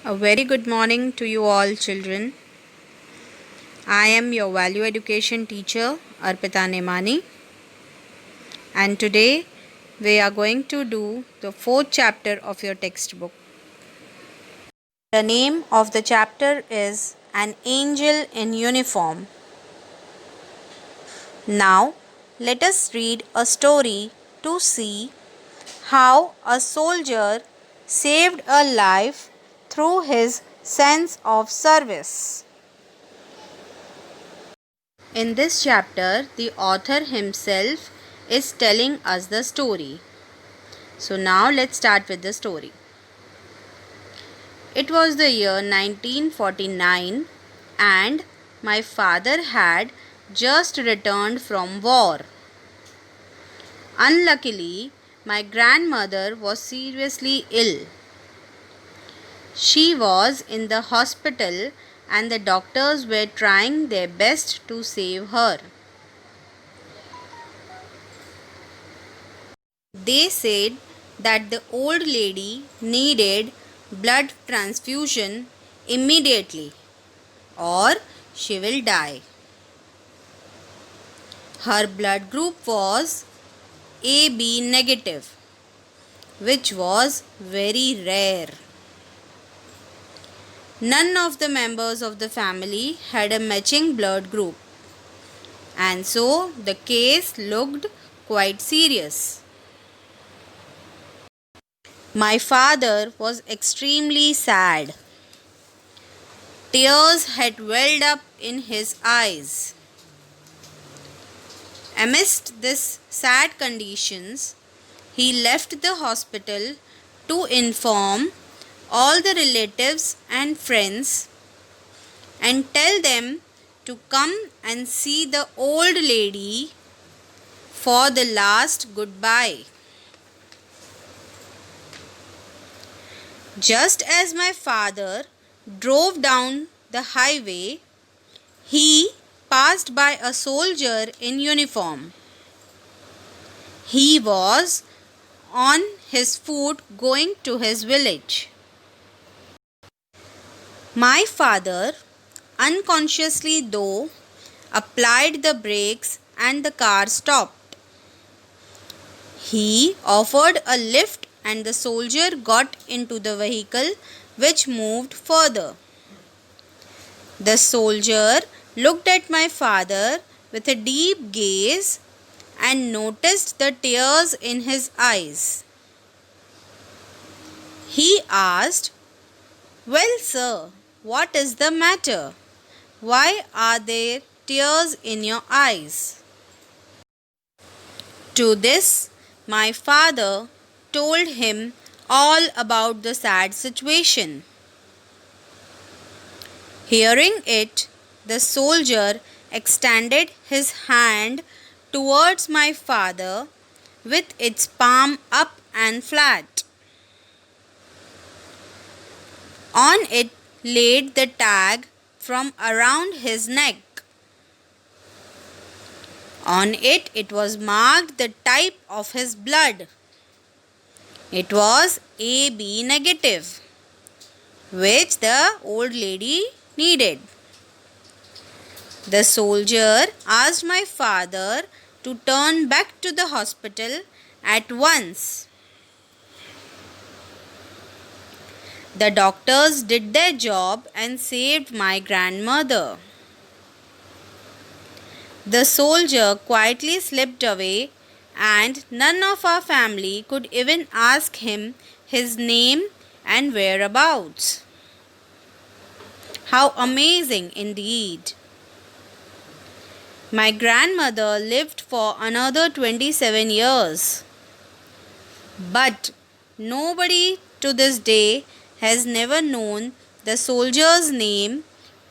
A very good morning to you all, children. I am your value education teacher, Arpita Nemani, and today we are going to do the fourth chapter of your textbook. The name of the chapter is An Angel in Uniform. Now, let us read a story to see how a soldier saved a life through his sense of service. In this chapter, the author himself is telling us the story. So now let's start with the story. It was the year 1949 and my father had just returned from war. Unluckily, my grandmother was seriously ill. She was in the hospital and the doctors were trying their best to save her. They said that the old lady needed blood transfusion immediately or she will die. Her blood group was AB negative, which was very rare. None of the members of the family had a matching blood group, and so the case looked quite serious. My father was extremely sad. Tears had welled up in his eyes. Amidst these sad conditions, he left the hospital to inform all the relatives and friends and tell them to come and see the old lady for the last goodbye. Just as my father drove down the highway, he passed by a soldier in uniform. He was on his foot going to his village. My father, unconsciously though, applied the brakes and the car stopped. He offered a lift and the soldier got into the vehicle which moved further. The soldier looked at my father with a deep gaze and noticed the tears in his eyes. He asked, "Well, sir, what is the matter? Why are there tears in your eyes?" To this, my father told him all about the sad situation. Hearing it, the soldier extended his hand towards my father with its palm up and flat. On it laid the tag from around his neck. On it was marked the type of his blood. It was AB negative, which the old lady needed. The soldier asked my father to turn back to the hospital at once. The doctors did their job and saved my grandmother. The soldier quietly slipped away, and none of our family could even ask him his name and whereabouts. How amazing indeed! My grandmother lived for another 27 years. But nobody to this day has never known the soldier's name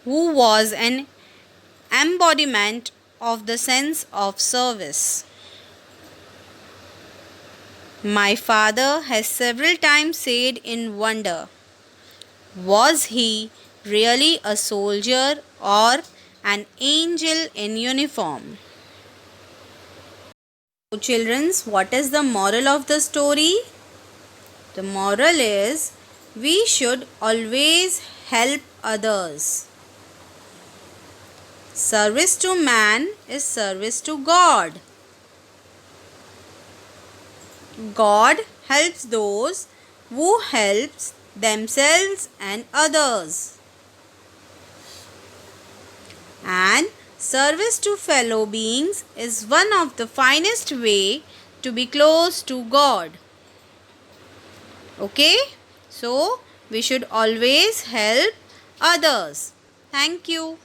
who was an embodiment of the sense of service. My father has several times said in wonder, was he really a soldier or an angel in uniform? So children, what is the moral of the story? The moral is We should always help others. Service to man is service to God. God helps those who helps themselves and others. And service to fellow beings is one of the finest way to be close to God. Okay? So, we should always help others. Thank you.